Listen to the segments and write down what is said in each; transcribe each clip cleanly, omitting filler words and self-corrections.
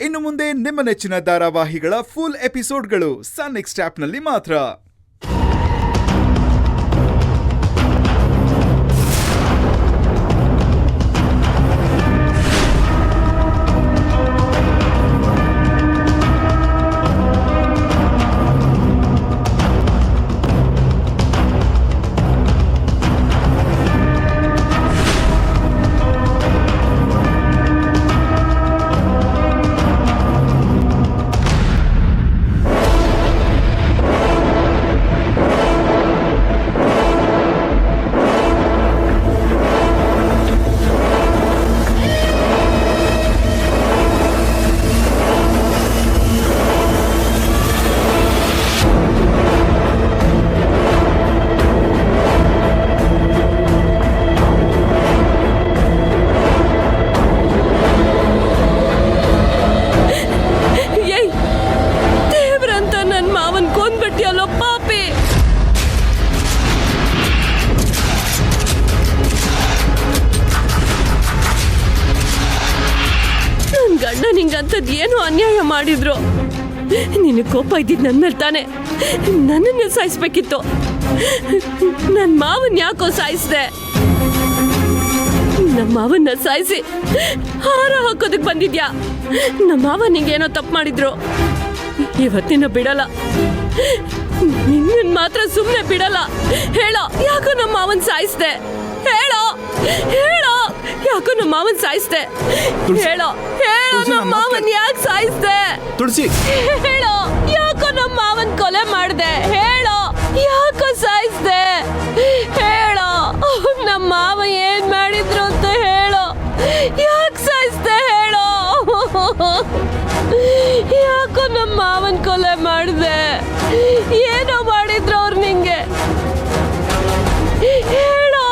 ಇನ್ನು ಮುಂದೆ ನಿಮ್ಮ ನೆಚ್ಚಿನ ಧಾರಾವಾಹಿಗಳ ಫುಲ್ ಎಪಿಸೋಡ್ಗಳು ಸನ್ ನೆಕ್ಸ್ಟ್ ಆಪ್ನಲ್ಲಿ ಮಾತ್ರ. ನಿಂಗಂತದ್ ಏನು ಅನ್ಯಾಯ ಮಾಡಿದ್ರು? ನಿನ್ನ ಕೋಪ ಇದ್ದಿದ್ ನನ್ನ ಮೇಲೆ ತಾನೆ. ನನ್ನನ್ನೇ ಸಾಯಿಸ್ಬೇಕಿತ್ತು. ನನ್ನ ಮಾವನ್ ಯಾಕೋ ಸಾಯಿಸ್ದೆ? ನಮ್ಮ ಮಾವನ್ನ ಸಾಯಿಸಿ ಹಾರ ಹಾಕೋದಕ್ ಬಂದಿದ್ಯಾ? ನಮ್ಮ ಮಾವ ನಿಂಗೇನೋ ತಪ್ಪು ಮಾಡಿದ್ರು. ಇವತ್ತಿನ ಬಿಡಲ್ಲ, ನಿನ್ನ ಮಾತ್ರ ಸುಮ್ಮನೆ ಬಿಡಲ್ಲ. ಹೇಳೋ, ಯಾಕೋ ನಮ್ಮ ಮಾವನ್ ಸಾಯಿಸ್ದೆ? ಹೇಳೋ ಹೇಳೋ, ಯಾಕೋ ನಮ್ಮ ಮಾವನ್ ಸಾಯಿಸ್ದೆ? ಹೇಳೋ ಹೇಳೋ, ನಮ್ಮ ಮಾವನ್ ಯಾಕೆ ಸಾಯಿಸ್ದೆ? ತುಳಸಿ, ಹೇಳೋ, ಯಾಕೋ ನಮ್ಮ ಮಾವನ್ ಕೊಲೆ ಮಾಡ್ದೆ? ಹೇಳೋ, ಯಾಕೋ ಸಾಯಿಸ್ದೆ? ಹೇಳೋ, ನಮ್ಮ ಮಾವ ಏನ್ ಮಾಡಿದ್ರು ಅಂತ ಹೇಳೋ. ಯಾಕೆ ಸಾಯಿಸ್ದೆ? ಹೇಳೋ, ಯಾಕೋ ನಮ್ಮ ಮಾವನ್ ಕೊಲೆ ಮಾಡ್ದೆ? ಏನೋ ಮಾಡಿದ್ರು ಅವ್ರು ನಿಂಗೆ? ಹೇಳೋ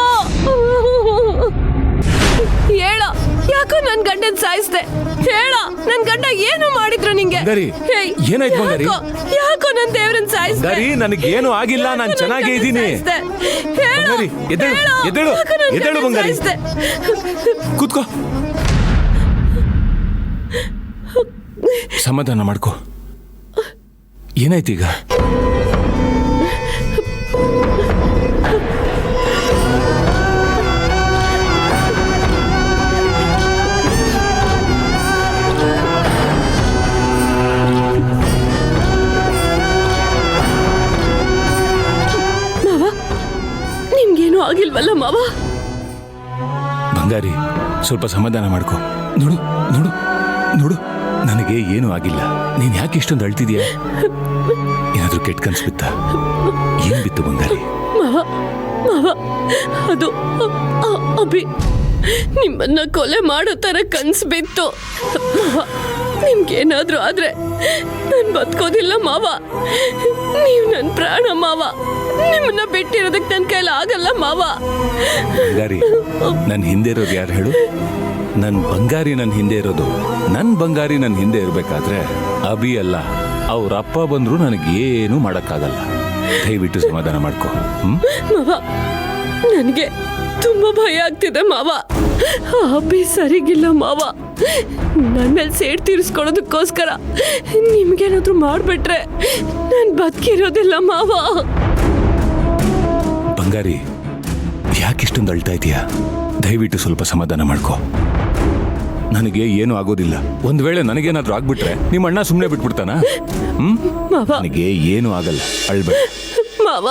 ಹೇಳೋ, ಯಾಕೋ ನನ್ ಗಂಡನ್ ಸಾಯಿಸ್ದೆ? ಹೇಳೋ, ನನ್ ಗಂಡ ಏನು ಮಾಡಿದ್ರು ನಿಂಗೆ? ಏನಾಯ್ತು ಬಂಗಾರಿ? ಯಾಕೋ ನನ್ ದೇವ್ರನ್ ಸಾಯಿಸ್ದೆ? ನನಗೇನು ಆಗಿಲ್ಲ, ನಾನು ಚೆನ್ನಾಗೇ ಇದ್ದೀನಿ. ಎದ್ದೇಳು ಬಂಗಾರಿ, ಕೂತ್ಕೋ, ಸಮಾಧಾನ ಮಾಡ್ಕೋ. ಏನಾಯ್ತೀಗ? ನಿಮ್ಗೇನು ಆಗಿಲ್ವಲ್ಲ ಮಾವ? ಬಂಗಾರಿ, ಸ್ವಲ್ಪ ಸಮಾಧಾನ ಮಾಡ್ಕೋ. ನೋಡು ನೋಡು ನೋಡು, ನನಗೆ ಏನೂ ಆಗಿಲ್ಲ. ನೀನ್ ಯಾಕೆ ಇಷ್ಟೊಂದು ಅಳ್ತಿದೀಯ? ಏನಾದ್ರೂ ಕೆಟ್ಟ ಕನ್ಸು ಬಿತ್ತ? ಏನ್ ಬಿತ್ತು ಬಂಗಾರಿ? ಮಾವ, ಮಾವ, ಅದು ಅಭಿ ನಿಮ್ಮನ್ನ ಕೊಲೆ ಮಾಡೋ ತರ ಕನ್ಸು ಬಿತ್ತು. ಮಾವ, ನಿಮ್ಗೇನಾದ್ರೂ ಆದ್ರೆ ನಾನು ಬದುಕೋದಿಲ್ಲ ಮಾವ. ನೀವು ನನ್ನ ಪ್ರಾಣ ಮಾವ. ನಿಮ್ಮನ್ನ ಬಿಟ್ಟಿರೋದಕ್ಕೆ ನನ್ನ ಕೈಲಿ ಆಗಲ್ಲ ಮಾವ. ಬಂಗಾರಿ, ನನ್ನ ಹಿಂದೆ ಇರೋದು ಯಾರು ಹೇಳು? ನನ್ನ ಬಂಗಾರಿ ನನ್ನ ಹಿಂದೆ ಇರೋದು. ನನ್ನ ಬಂಗಾರಿ ನನ್ನ ಹಿಂದೆ ಇರಬೇಕಾದ್ರೆ ಅಭಿ ಅಲ್ಲ, ಅವ್ರ ಅಪ್ಪ ಬಂದ್ರು ನನಗೇನು ಮಾಡಕ್ಕಾಗಲ್ಲ. ದಯವಿಟ್ಟು ಸಮಾಧಾನ ಮಾಡ್ಕೋ. ಮಾವ, ನನಗೆ ತುಂಬಾ ಭಯ ಆಗ್ತಿದೆ ಮಾವ. ಅಭಿ ಸರಿಗಿಲ್ಲ ಮಾವ. ನನ್ನ ಮೇಲೆ ಸೇಡ್ ತೀರಿಸ್ಕೊಳ್ಳೋದಕ್ಕೋಸ್ಕರ ನಿಮ್ಗೇನಾದ್ರೂ ಮಾಡ್ಬಿಟ್ರೆ ನಾನು ಬದುಕಿರೋದಿಲ್ಲ ಮಾವ. ಬಂಗಾರಿ, ಯಾಕಿಷ್ಟೊಂದು ಅಳ್ತಾ ಇದೀಯಾ? ದಯವಿಟ್ಟು ಸ್ವಲ್ಪ ಸಮಾಧಾನ ಮಾಡ್ಕೋ. ನನಗೆ ಏನು ಆಗೋದಿಲ್ಲ. ಒಂದ್ ವೇಳೆ ನನಗೇನಾದ್ರೂ ಆಗ್ಬಿಟ್ರೆ ನಿಮ್ಮ ಅಣ್ಣ ಸುಮ್ಮನೆ ಬಿಟ್ಬಿಡ್ತಾನ? ನನಗೆ ಏನು ಆಗಲ್ಲ, ಅಳ್ಬೇಡ ಮಾವ.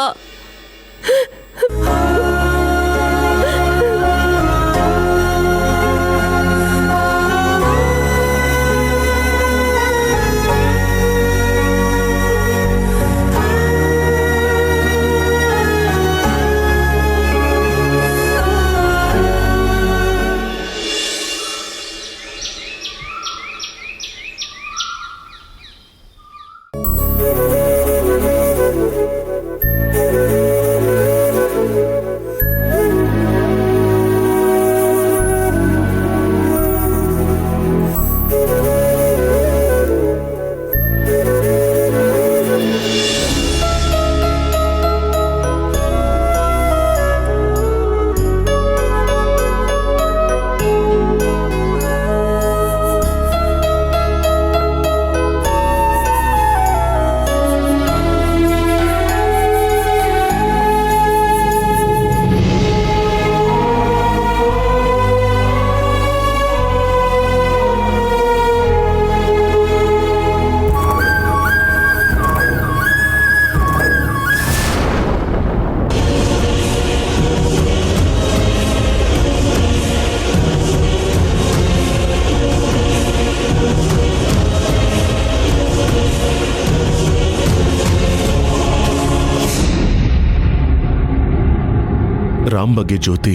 ರಾಮ್ ಬಗ್ಗೆ ಜ್ಯೋತಿ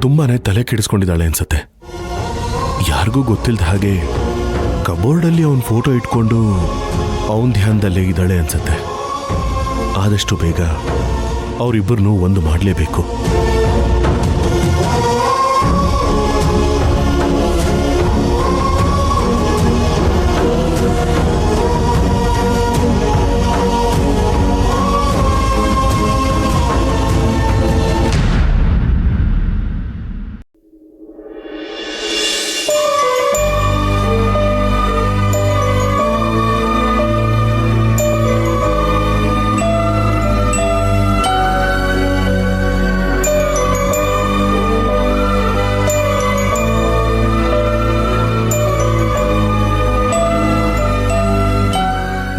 ತುಂಬಾನೇ ತಲೆ ಕೆಡಿಸ್ಕೊಂಡಿದ್ದಾಳೆ ಅನ್ಸತ್ತೆ. ಯಾರಿಗೂ ಗೊತ್ತಿಲ್ಲದ ಹಾಗೆ ಕಬೋರ್ಡಲ್ಲಿ ಅವನ ಫೋಟೋ ಇಟ್ಕೊಂಡು ಅವನ ಧ್ಯಾನದಲ್ಲೇ ಇದ್ದಾಳೆ ಅನ್ಸತ್ತೆ. ಆದಷ್ಟು ಬೇಗ ಅವರಿಬ್ಬರನ್ನೂ ಒಂದು ಮಾಡಲೇಬೇಕು.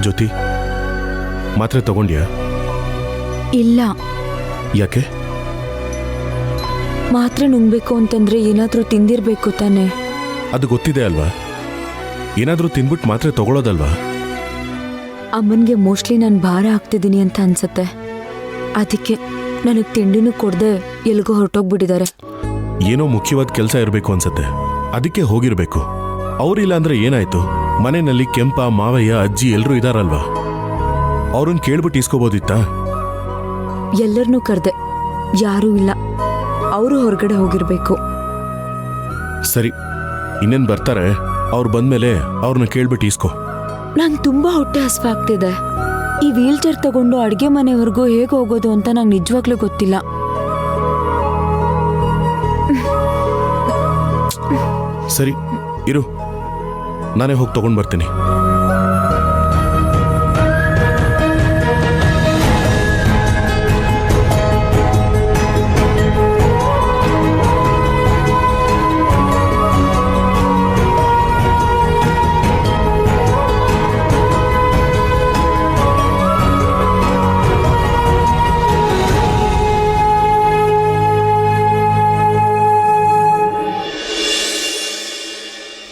ಜ್ಯೋತಿ, ಮಾತ್ರೆ ತಗೊಂಡ್ಯಾ? ಇಲ್ಲ. ಯಾಕೆ? ಮಾತ್ರೆ ನುಂಗ್ಬೇಕು ಅಂತಂದ್ರೆ ಏನಾದ್ರೂ ತಿಂದಿರ್ಬೇಕು ತಾನೆ. ಅದು ಗೊತ್ತಿದೆ ಅಲ್ವಾ, ಏನಾದ್ರೂ ತಿನ್ಬಿಟ್ಟು ಮಾತ್ರೆ ತಗೊಳ್ಳೋದಲ್ವಾ? ಅಮ್ಮನ್ಗೆ ಮೋಸ್ಟ್ಲಿ ನಾನು ಭಾರ ಆಗ್ತಿದ್ದೀನಿ ಅಂತ ಅನ್ಸತ್ತೆ. ಅದಕ್ಕೆ ನನಗೆ ತಿಂಡಿನೂ ಕೊಡದೆ ಎಲ್ಗೋ ಹೊರಟೋಗ್ಬಿಟ್ಟಿದ್ದಾರೆ. ಏನೋ ಮುಖ್ಯವಾದ ಕೆಲಸ ಇರಬೇಕು ಅನ್ಸತ್ತೆ, ಅದಕ್ಕೆ ಹೋಗಿರ್ಬೇಕು. ಅವರಿಲ್ಲ ಅಂದ್ರೆ ಏನಾಯ್ತು? ಮನೆಯಲ್ಲಿ ಕೆಂಪ, ಮಾವಯ್ಯ, ಅಜ್ಜಿ ಎಲ್ಲರೂ ಇದಾರಲ್ವಾ, ಅವ್ರನ್ನ ಕೇಳ್ಬಿಟ್ಟು ಇಸ್ಕೋಬೋದಿತ್ತಾ? ಎಲ್ಲರನ್ನೂ ಕರೆದೆ, ಯಾರೂ ಇಲ್ಲ. ಅವರು ಹೊರಗಡೆ ಹೋಗಿರ್ಬೇಕು. ಸರಿ, ಇನ್ನೇನು ಬರ್ತಾರೆ, ಅವ್ರು ಬಂದ್ಮೇಲೆ ಅವ್ರನ್ನ ಕೇಳ್ಬಿಟ್ಟು ಇಸ್ಕೋ. ನಂಗೆ ತುಂಬಾ ಹೊಟ್ಟೆ ಹಸ್ವಾಗ್ತಿದೆ. ಈ ವೀಲ್ ಚೇರ್ ತಗೊಂಡು ಅಡುಗೆ ಮನೆವರೆಗೂ ಹೇಗೆ ಹೋಗೋದು ಅಂತ ನಂಗೆ ನಿಜವಾಗ್ಲೂ ಗೊತ್ತಿಲ್ಲ. ಸರಿ ಇರು, ನಾನೇ ಹೋಗಿ ತಗೊಂಡು ಬರ್ತೀನಿ.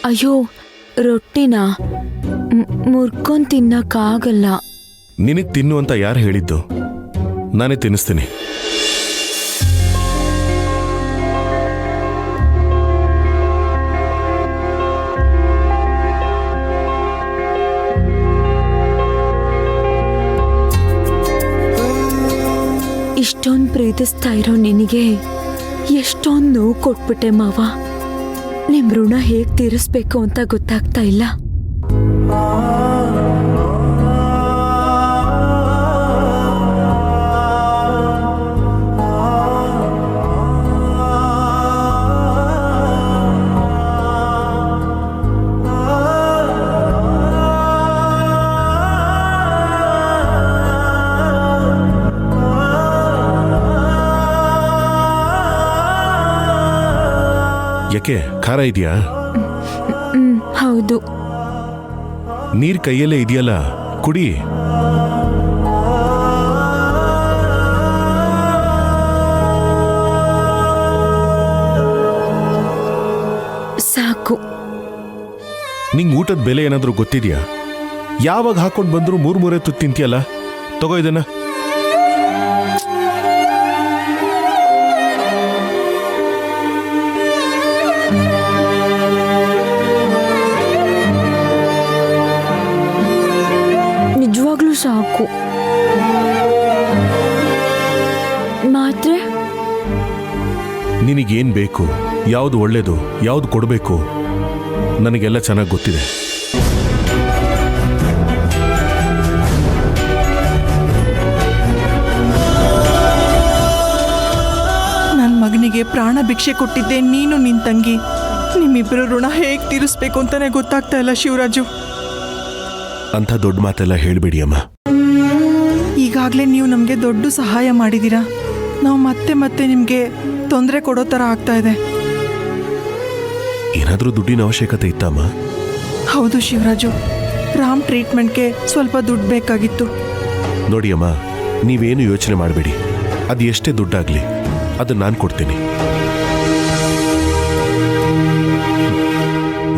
ಅಯ್ಯೋ, ರೊಟ್ಟಿನ ಮುರ್ಕೊಂಡ್ ತಿನ್ನಕ್ಕಾಗಲ್ಲ. ನಿನಗೆ ತಿನ್ನು ಅಂತ ಯಾರು ಹೇಳಿದ್ದು? ನಾನೇ ತಿನ್ನಿಸ್ತೀನಿ. ಇಷ್ಟೊಂದು ಪ್ರೀತಿಸ್ತಾ ಇರೋ ನಿನಗೆ ಎಷ್ಟೊಂದು ನೋವು ಕೊಟ್ಬಿಟ್ಟೆ ಮಾವ. ನಿಮ್ ಋಣ ಹೇಗ್ ತೀರಿಸ್ಬೇಕು ಅಂತ ಗೊತ್ತಾಗ್ತಾ ಇಲ್ಲ. ಯಾಕೆ, ಖಾರ ಇದೆಯಾ? ಹೌದು. ನೀರ್ ಕೈಯಲ್ಲೇ ಇದೆಯಲ್ಲ, ಕುಡಿ. ಸಾಕು. ನಿಂಗೆ ಊಟದ ಬೆಲೆ ಏನಾದ್ರೂ ಗೊತ್ತಿದ್ಯಾ? ಯಾವಾಗ ಹಾಕೊಂಡು ಬಂದ್ರು ಮೂರೇ ತುತ್ತು ತಿಂತೀಯಲ್ಲ, ತಗೋ ಇದನ್ನ. ನಿಜವಾಗ್ಲೂ ಸಾಕು. ಮಾತ್ರೆ? ನಿನಗೇನ್ ಬೇಕು, ಯಾವ್ದು ಒಳ್ಳೇದು, ಯಾವ್ದು ಕೊಡಬೇಕು, ನನಗೆಲ್ಲ ಚೆನ್ನಾಗಿ ಗೊತ್ತಿದೆ. ನನ್ನ ಮಗನಿಗೆ ಪ್ರಾಣ ಭಿಕ್ಷೆ ಕೊಟ್ಟಿದ್ದೆ ನೀನು, ನಿನ್ ತಂಗಿ. ನಿಮ್ಮಿಬ್ಬರು ಋಣ ಹೇಗೆ ತೀರಿಸ್ಬೇಕು ಅಂತಾನೆ ಗೊತ್ತಾಗ್ತಾ ಇಲ್ಲ ಶಿವರಾಜು. ಅಂಥ ದೊಡ್ಡ ಮಾತೆಲ್ಲ ಹೇಳ್ಬೇಡಿ ಅಮ್ಮ. ಈಗಾಗಲೇ ನೀವು ನಮಗೆ ದೊಡ್ಡ ಸಹಾಯ ಮಾಡಿದ್ದೀರಾ. ನಾವು ಮತ್ತೆ ಮತ್ತೆ ನಿಮಗೆ ತೊಂದರೆ ಕೊಡೋ ಥರ ಆಗ್ತಾ ಇದೆ. ಏನಾದರೂ ದುಡ್ಡಿನ ಅವಶ್ಯಕತೆ ಇತ್ತಮ್ಮ? ಹೌದು ಶಿವರಾಜು, ರಾಮ್ ಟ್ರೀಟ್ಮೆಂಟ್ಗೆ ಸ್ವಲ್ಪ ದುಡ್ಡು ಬೇಕಾಗಿತ್ತು. ನೋಡಿ ಅಮ್ಮ, ನೀವೇನು ಯೋಚನೆ ಮಾಡಬೇಡಿ. ಅದು ಎಷ್ಟೇ ದುಡ್ಡಾಗ್ಲಿ ಅದನ್ನ ನಾನು ಕೊಡ್ತೀನಿ.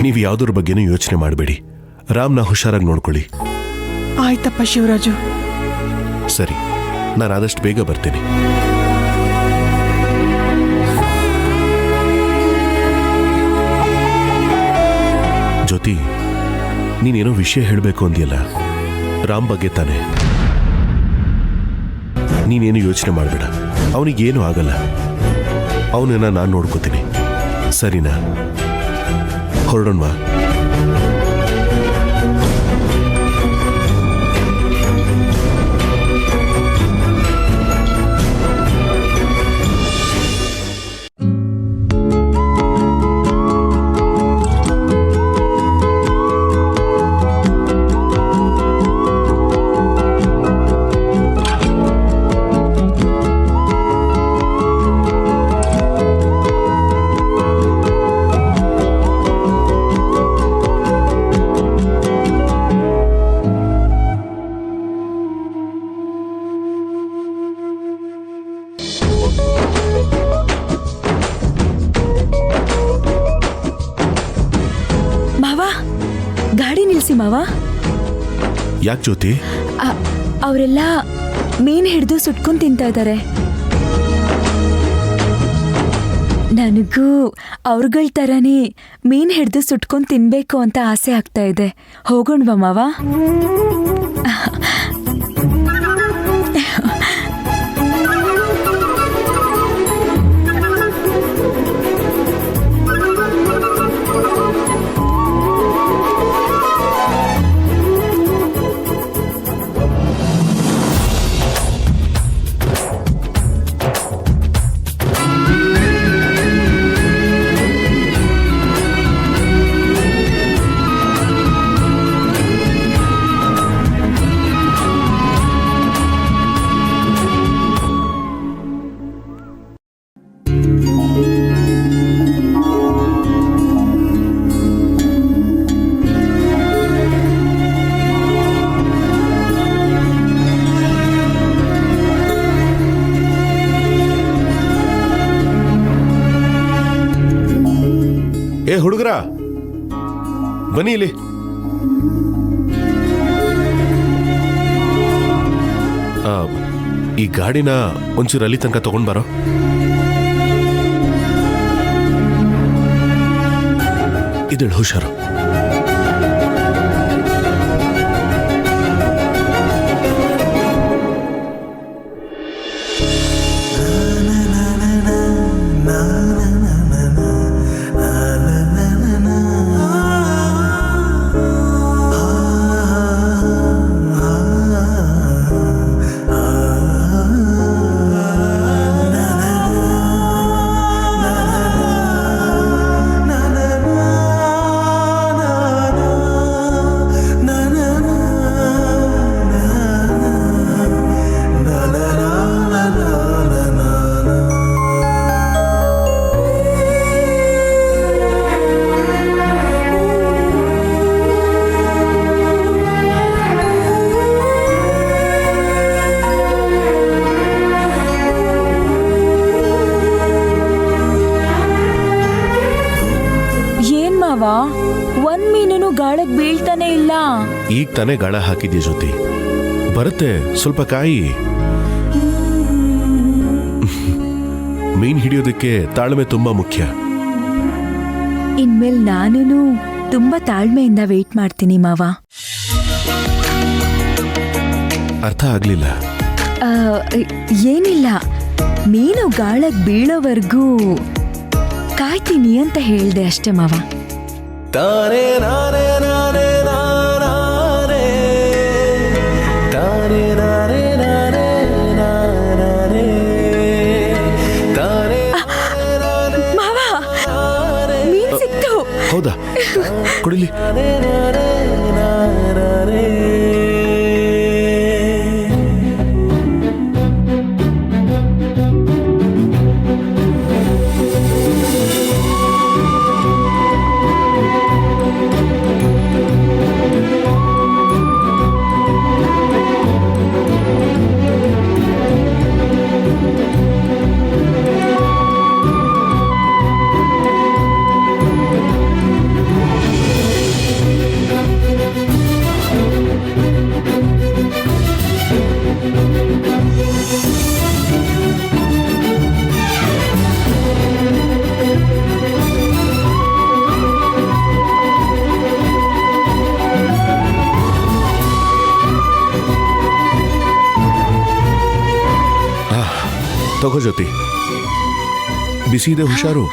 ನೀವು ಯಾವುದ್ರ ಬಗ್ಗೆನೂ ಯೋಚನೆ ಮಾಡಬೇಡಿ. ರಾಮ್ನ ಹುಷಾರಾಗಿ ನೋಡ್ಕೊಳ್ಳಿ. ಆಯ್ತಪ್ಪ ಶಿವರಾಜು. ಸರಿ, ನಾನು ಆದಷ್ಟು ಬೇಗ ಬರ್ತೀನಿ. ನೀನೇನೋ ವಿಷಯ ಹೇಳಬೇಕು ಅಂದಿಯಲ್ಲ, ರಾಮ್ ಬಗ್ಗೆ ತಾನೆ. ನೀನೇನು ಯೋಚನೆ ಮಾಡಬೇಡ, ಅವನಿಗೇನು ಆಗಲ್ಲ. ಅವನನ್ನ ನಾನು ನೋಡ್ಕೋತೀನಿ, ಸರಿನಾ? ಹೊರಡೋಣವಾ? ಮಾವ, ಗಾಡಿ ನಿಲ್ಸಿ ಮಾವ. ಯಾಕೆ ಜ್ಯೋತಿ? ಅವರೆಲ್ಲ ಮೀನ್ ಹಿಡಿದು ಸುಟ್ಕೊಂಡ್ ತಿಂತಾ ಇದ್ದಾರೆ. ನನಗೂ ಅವ್ರಗಳ ಥರನೇ ಮೀನ್ ಹಿಡಿದು ಸುಟ್ಕೊಂಡ್ ತಿನ್ಬೇಕು ಅಂತ ಆಸೆ ಆಗ್ತಾ ಇದೆ. ಹೋಗೋಣವಾ ಮಾವ? ಏ ಹುಡುಗರ, ಬನ್ನಿ ಇಲ್ಲಿ. ಈ ಗಾಡಿನ ಒಂಚೂರು ಅಲ್ಲಿ ತನಕ ತಗೊಂಡ್ ಬಾರೋ. ಇದಳು ಹುಷಾರು. ಒಂದ್ ಮೀನು ಗಾಳಕ್ ಬೀಳ್ತಾನೆ ಇಲ್ಲ. ಈಗ ತಾನೇ ಗಾಳ ಹಾಕಿದ್ಯಾ ಜ್ಯೋತಿ, ಬರುತ್ತೆ, ಸ್ವಲ್ಪ ಕಾಯಿ. ಮೀನ್ ಹಿಡಿಯೋದಕ್ಕೆ ತಾಳ್ಮೆ ತುಂಬಾ ಮುಖ್ಯ. ಇನ್ಮೇಲೆ ನಾನು ತುಂಬಾ ತಾಳ್ಮೆಯಿಂದ ವೇಟ್ ಮಾಡ್ತೀನಿ ಮಾವ. ಅರ್ಥ ಆಗ್ಲಿಲ್ಲ. ಏನಿಲ್ಲ, ಮೀನು ಗಾಳಕ್ ಬೀಳೋವರೆಗೂ ಕಾಯ್ತೀನಿ ಅಂತ ಹೇಳ್ದೆ ಅಷ್ಟೇ ಮಾವ. ತಾನೇ ನಾನೇ ನಾನೇ ನಾನೇ ತಾನೇ ನಾನೇ ನಾನೇ ನಾನೇ ತಾನೇ ಮಾವ, ಮೀನ್ ಸಿಕ್ತು. ಹೌದಾ? ಕುಡಿಲಿ. ತಗೋ ಜ್ಯೋತಿ, ಬಿಸಿ ಇದೆ, ಹುಷಾರು.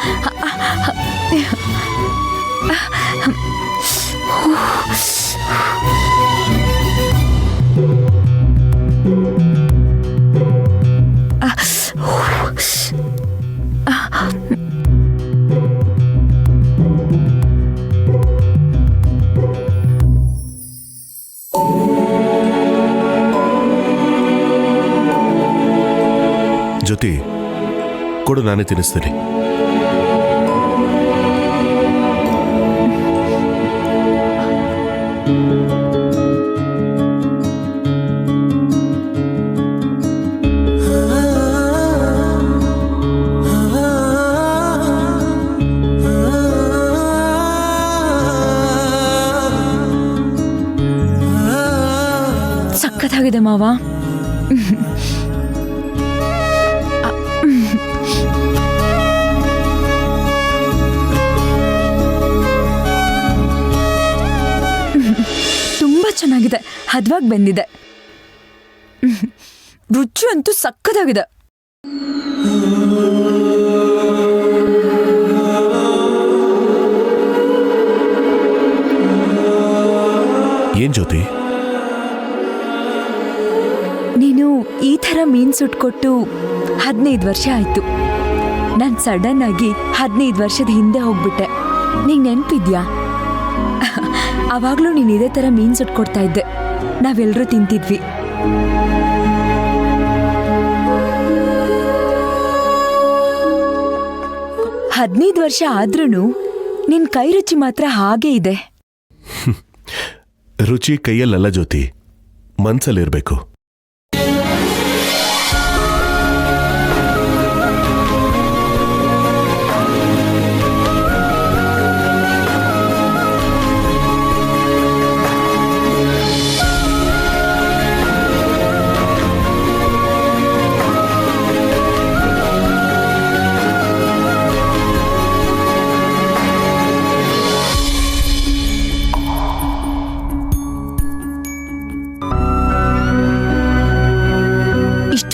ಜ್ಯೋತಿ, ಕೊಡು, ನಾನೇ ತಿನ್ನಿಸ್ತೀನಿ. ಸಖತ್ತಾಗಿದೆ ಮಾವ. ತುಂಬಾ ಚೆನ್ನಾಗಿದೆ, ಹದವಾಗಿ ಬಂದಿದೆ. ರುಚಿ ಅಂತೂ ಸಖತ್ತಾಗಿದೆ. ಏನ್ ಜ್ಯೋತಿ, ನೀನು ಈ ಥರ ಮೀನ್ ಸುಟ್ಕೊಟ್ಟು 15 ವರ್ಷ ಆಯ್ತು. ನಾನು ಸಡನ್ ಆಗಿ 15 ವರ್ಷದ ಹಿಂದೆ ಹೋಗ್ಬಿಟ್ಟೆ. ನಿಂಗೆ ನೆನ್ಪಿದ್ಯಾ? ಅವಾಗ್ಲೂ ನೀನು ಇದೇ ಥರ ಮೀನ್ ಸುಟ್ಕೊಡ್ತಾ ಇದ್ದೆ, ನಾವೆಲ್ಲರೂ ತಿಂತಿದ್ವಿ. ಹದಿನೈದು ವರ್ಷ ಆದ್ರೂ ನಿನ್ ಕೈ ರುಚಿ ಮಾತ್ರ ಹಾಗೇ ಇದೆ. ರುಚಿ ಕೈಯಲ್ಲಲ್ಲ ಜ್ಯೋತಿ, ಮನ್ಸಲ್ಲಿರ್ಬೇಕು.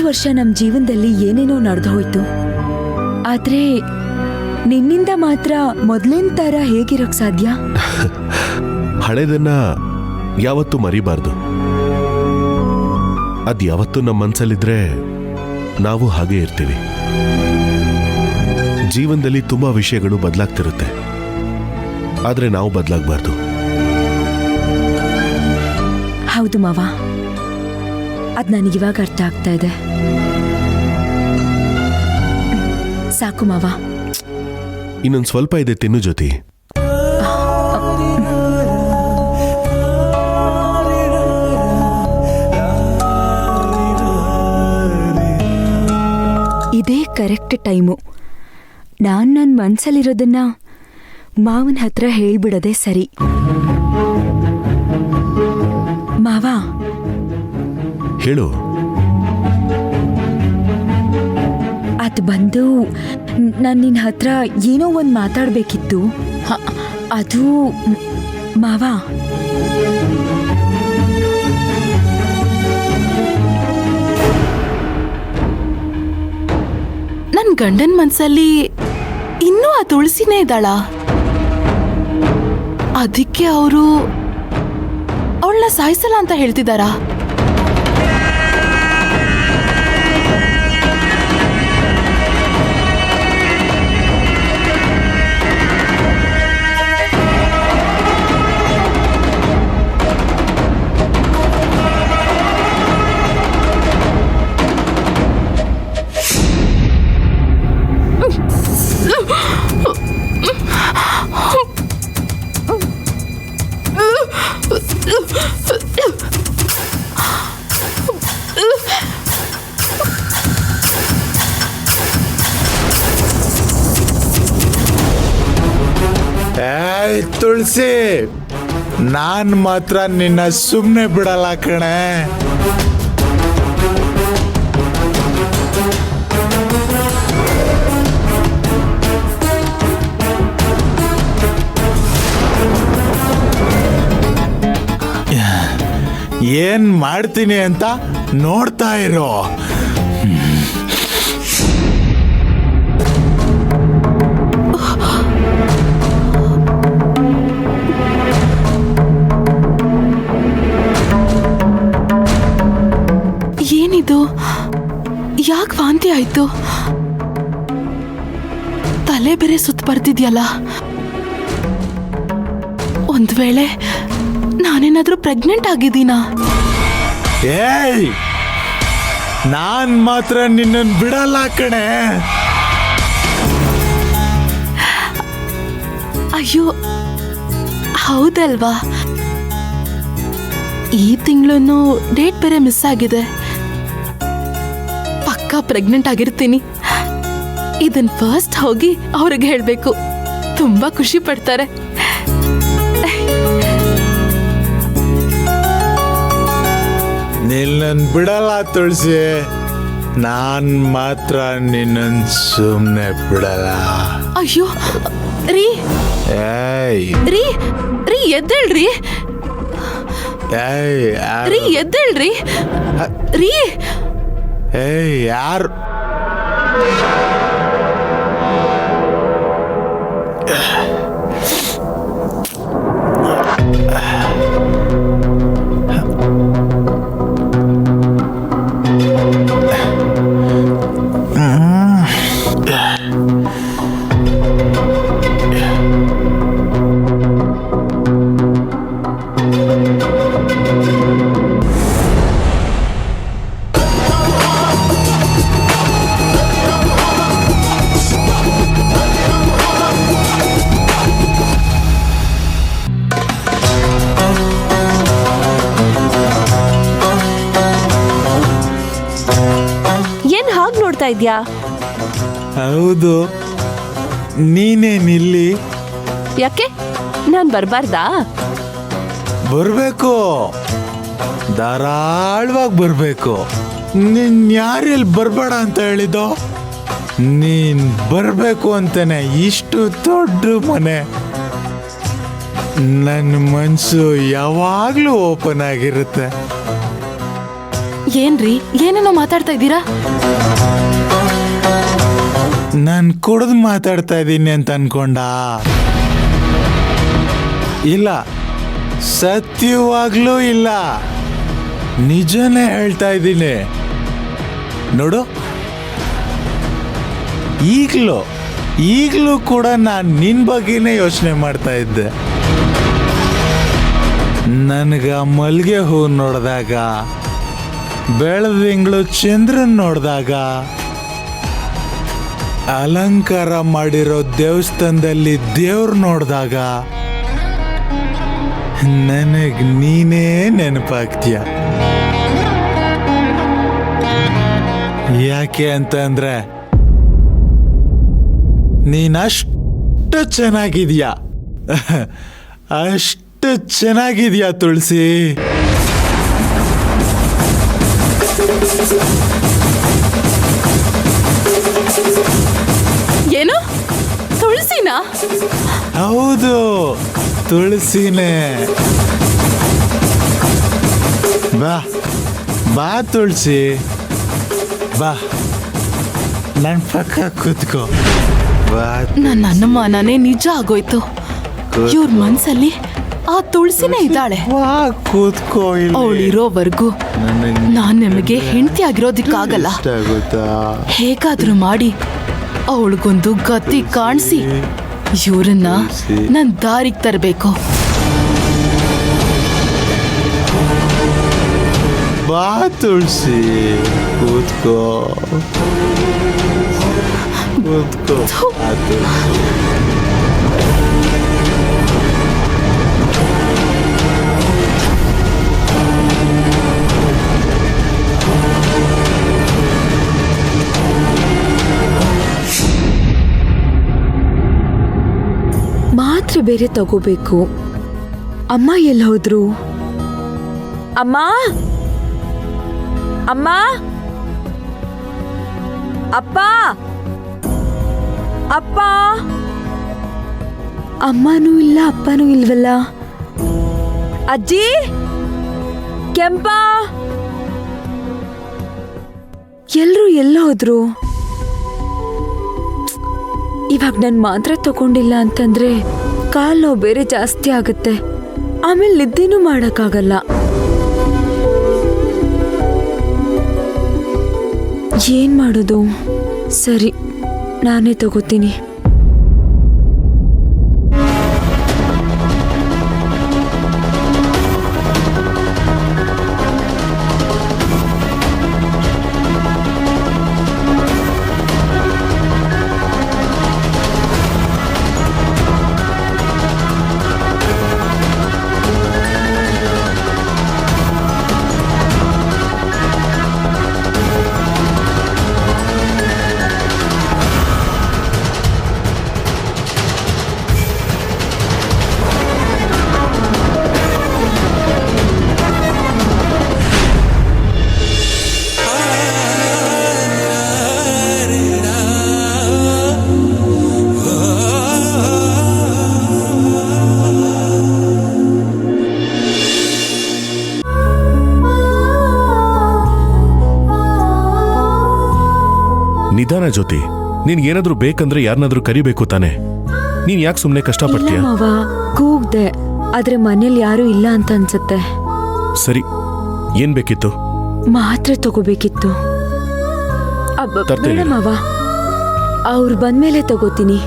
ವರ್ಷ ನಮ್ಮ ಜೀವನದಲ್ಲಿ ಏನೇನೋ ನಡೆದು ಹೋಯ್ತು. ಆದ್ರೆ ನಿನ್ನಿಂದ ಮಾತ್ರ ಮೊದಲಿನ ತರ ಹೇಗಿರೋಕ್ ಸಾಧ್ಯ? ಹಳೆದನ್ನ ಯಾವತ್ತೂ ಮರಿಬಾರ್ದು. ಅದ್ ಯಾವತ್ತೂ ನಮ್ಮ ಮನ್ಸಲ್ಲಿದ್ರೆ ನಾವು ಹಾಗೆ ಇರ್ತೀವಿ. ಜೀವನದಲ್ಲಿ ತುಂಬಾ ವಿಷಯಗಳು ಬದಲಾಗ್ತಿರುತ್ತೆ, ಆದ್ರೆ ನಾವು ಬದಲಾಗಬಾರ್ದು. ಹೌದು ಮಾವ, ಅದ್ ನನಗಿವಾಗ ಅರ್ಥ ಆಗ್ತಾ ಇದೆ. ಸಾಕು ಮಾವ, ಇನ್ನೊಂದು ಸ್ವಲ್ಪ ಇದೆ, ತಿನ್ನು ಜ್ಯೋತಿ. ಇದೇ ಕರೆಕ್ಟ್ ಟೈಮು. ನಾನು ನನ್ನ ಮನ್ಸಲ್ಲಿರೋದನ್ನ ಮಾವನ ಹತ್ರ ಹೇಳ್ಬಿಡೋದೇ ಸರಿ. ಮಾವ, ಹೇಳು. ಅದು ಬಂದು ನಾನು ನಿನ್ನ ಹತ್ರ ಏನೋ ಒಂದು ಮಾತಾಡಬೇಕಿತ್ತು. ಅದು ಮಾವ, ನನ್ನ ಗಂಡನ ಮನ್ಸಲ್ಲಿ ಇನ್ನೂ ಆ ತುಳಸಿನೇ ಇದ್ದಾಳ. ಅದಕ್ಕೆ ಅವರು ಅವಳನ್ನ ಸಾಯಿಸಲ್ಲ ಅಂತ ಹೇಳ್ತಿದ್ದಾರಾ? ತುಳಸಿ, ನಾನ್ ಮಾತ್ರ ನಿನ್ನ ಸುಮ್ಮನೆ ಬಿಡಲ್ಲ ಕಣೆ. ಏನ್ ಮಾಡ್ತೀನಿ ಅಂತ ನೋಡ್ತಾ ಇರೋ. ಏನಿದು? ಯಾಕೆ ವಾಂತಿ ಆಯ್ತು? ತಲೆ ಬೇರೆ ಸುತ್ತ ಬರ್ತಿದ್ಯಲ್ಲ. ಒಂದ್ ವೇಳೆ ನಾನೇನಾದ್ರೂ ಪ್ರೆಗ್ನೆಂಟ್ ಆಗಿದ್ದೀನಾ? ಏಯ್, ನಾನ್ ಮಾತ್ರ ನಿನ್ನನ್ ಬಿಡಲ್ಲ ಕಣೆ. ಅಯ್ಯೋ ಹೌದಲ್ವಾ? ಈ ತಿಂಗಳು ಡೇಟ್ ಬೇರೆ ಮಿಸ್ ಆಗಿದೆ. ಪಕ್ಕಾ ಪ್ರೆಗ್ನೆಂಟ್ ಆಗಿರ್ತೀನಿ. ಇದನ್ ಫಸ್ಟ್ ಹೋಗಿ ಅವ್ರಿಗೆ ಹೇಳ್ಬೇಕು. ತುಂಬಾ ಖುಷಿ ಪಡ್ತಾರೆ. ನಿನ್ನನ್ ಬಿಡಲ್ಲ ತುಳಸಿ, ನಾನ್ ಮಾತ್ರ ನಿನ್ನನ್ ಸುಮ್ನೆ ಬಿಡಲ್ಲ. ಅಯ್ಯೋ ರೀ ಏಯ್ ರೀ ರೀ ಎದ್ದೇಳ್ರಿ. ಏಯ್ ರೀ ಎದ್ದೇಳ್ರಿ. ರೀ ಏಯ್ ಯಾರು? ಏನ್ ಹಾಗೆ ನೋಡ್ತಾ ಇದ್ಯಾ? ಹೌದು, ನೀನೇನಿಲ್ಲಿ? ಯಾಕೆ ನಾನ್ ಬರ್ಬಾರ್ದಾ? ಬರ್ಬೇಕು, ಧಾರಾಳವಾಗಿ ಬರ್ಬೇಕು. ನೀನ್ ಯಾರೆಲ್ಲಿ ಬರ್ಬೇಡ ಅಂತ ಹೇಳಿದೋ? ನೀನ್ ಬರ್ಬೇಕು ಅಂತಾನೆ ಇಷ್ಟು ದೊಡ್ಡ ಮನೆ. ನನ್ನ ಮನ್ಸು ಯಾವಾಗ್ಲೂ ಓಪನ್ ಆಗಿರುತ್ತೆ. ಏನ್ರಿ ಏನೇನೋ ಮಾತಾಡ್ತಾ ಇದ್ದೀರಾ? ನಾನು ಕುಡ್ದು ಮಾತಾಡ್ತಾ ಇದ್ದೀನಿ ಅಂತ ಅನ್ಕೊಂಡ? ಇಲ್ಲ, ಸತ್ಯವಾಗ್ಲೂ ಇಲ್ಲ, ನಿಜನೇ ಹೇಳ್ತಾ ಇದ್ದೀನಿ. ನೋಡು, ಈಗಲೂ ಕೂಡ ನಾನು ನಿನ್ನ ಬಗ್ಗೆನೇ ಯೋಚನೆ ಮಾಡ್ತಾ ಇದ್ದೆ. ನನಗೆ ಮಲ್ಲಿಗೆ ಹೂ ನೋಡಿದಾಗ, ಬೆಳದಿಂಗಳು ಚಂದ್ರನ್ ನೋಡಿದಾಗ, ಅಲಂಕಾರ ಮಾಡಿರೋ ದೇವಸ್ಥಾನದಲ್ಲಿ ದೇವ್ರು ನೋಡಿದಾಗ ನನಗೆ ನೀನೇ ನೆನಪಾಗ್ತೀಯ. ಯಾಕೆ ಅಂತಂದ್ರೆ ನೀನಷ್ಟು ಚೆನ್ನಾಗಿದ್ಯಾ, ಅಷ್ಟು ಚೆನ್ನಾಗಿದ್ಯಾ ತುಳಸಿ. ಏನು ತುಳಸಿನಾ? ಹೌದು, ತುಳಸಿನೇ. ಬಾ ಬಾ ತುಳಸಿ, ಬಾ ನನ್ನ ಪಕ್ಕ ಕೂತ್ಕೋ. ಬಾ, ನನ್ನ ಅನುಮಾನನೇ ನಿಜ ಆಗೋಯ್ತು. ಇವ್ರ ಮನ್ಸಲ್ಲಿ ಆ ತುಳಸಿನೇ ಇದ್ದಾಳೆ. ಬಾ ಕೂತ್ಕೋ. ಅವಳಿರೋವರೆಗೂ ನಾನ್ ನಿಮಗೆ ಹೆಂಡತಿ ಆಗಿರೋದಿಕ್ಕಾಗಲ್ಲ. ಇಷ್ಟ ಆಗುತ್ತಾ? ಹೇಗಾದ್ರೂ ಮಾಡಿ ಅವಳಿಗೊಂದು ಗತಿ ಕಾಣಿಸಿ ಇವ್ರನ್ನ ನನ್ ದಾರಿಗೆ ತರಬೇಕು. ಬಾ ತುಳಸಿ, ಕೂತ್ಕೋ ಕೂತ್ಕೋ. ಆ ತುಳಸಿ. ಮಾತ್ರೆ ಬೇರೆ ತಗೋಬೇಕು. ಅಮ್ಮ ಎಲ್ಲಿ ಹೋದ್ರು? ಅಮ್ಮ, ಅಮ್ಮ, ಅಪ್ಪ, ಅಪ್ಪ. ಅಮ್ಮನೂ ಇಲ್ಲ, ಅಪ್ಪನೂ ಇಲ್ವಲ್ಲ. ಅಜ್ಜಿ, ಕೆಂಪ, ಎಲ್ರು ಎಲ್ಲ ಹೋದ್ರು? ಇವಾಗ ನಾನು ಮಾತ್ರೆ ತಗೊಂಡಿಲ್ಲ ಅಂತಂದ್ರೆ ಕಾಲು ನೋವು ಬೇರೆ ಜಾಸ್ತಿ ಆಗುತ್ತೆ. ಆಮೇಲೆ ನಿದ್ದೆನೂ ಮಾಡೋಕ್ಕಾಗಲ್ಲ. ಏನ್ ಮಾಡೋದು? ಸರಿ, ನಾನೇ ತಗೋತೀನಿ. ನಿಧಾನ ಜ್ಯೋತಿ, ನಿನ್ಗೇನಾದ್ರೂ ಬೇಕಂದ್ರೆ ಯಾರನ್ನಾದ್ರೂ ಕರಿಬೇಕು ತಾನೆ. ನೀನ್ ಯಾಕೆ ಸುಮ್ಮನೆ ಇಲ್ಲ ಕಷ್ಟಪಡ್ತೀಯ? ಮಾವ, ಕೂಗ್ದೆ. ಆದ್ರೆ ಮನೇಲಿ ಯಾರು ಇಲ್ಲ ಅಂತ ಅನ್ಸತ್ತೆ. ಸರಿ, ಏನ್ ಬೇಕಿತ್ತು? ಮಾತ್ರೆ ತಗೋಬೇಕಿತ್ತು. ತರ್ತೇನೆ. ಬೇಡ ಮಾವ, ಅವ್ರು ಬಂದ್ಮೇಲೆ ತಗೋತೀನಿ.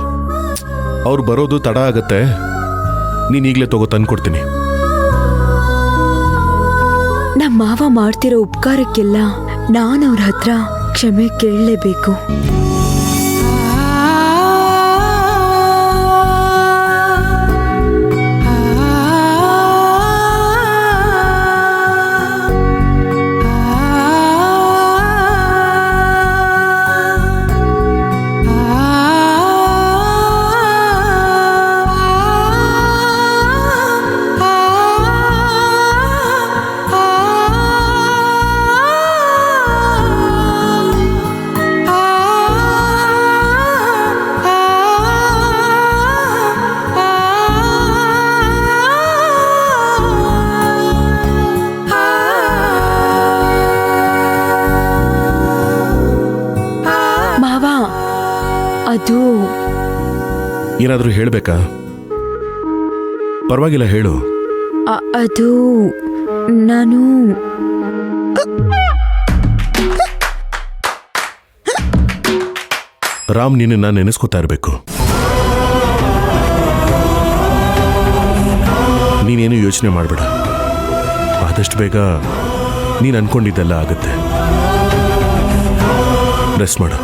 ಅವ್ರು ಬರೋದು ತಡ ಆಗತ್ತೆ. ನೀನ್ ಈಗ್ಲೇ ತಗೋ, ತಂದ್ಕೊಡ್ತೀನಿ. ನಮ್ಮ ಮಾವ ಮಾಡ್ತಿರೋ ಉಪಕಾರಕ್ಕೆಲ್ಲ ನಾನು ಅವ್ರ ಹತ್ರ ಕ್ಷಮೆ ಕೇಳಲೇಬೇಕು. ಅದು ಏನಾದ್ರೂ ಹೇಳ್ಬೇಕಾ? ಪರವಾಗಿಲ್ಲ, ಹೇಳು. ಅದು ನಾನು ರಾಮ್ ನಿನ್ನ ನೆನೆಸ್ಕೊತಾ ಇರಬೇಕು. ನೀನೇನು ಯೋಚನೆ ಮಾಡಬೇಡ. ಆದಷ್ಟು ಬೇಗ ನೀನು ಅನ್ಕೊಂಡಿದ್ದೆಲ್ಲ ಆಗುತ್ತೆ. ರೆಸ್ಟ್ ಮಾಡು.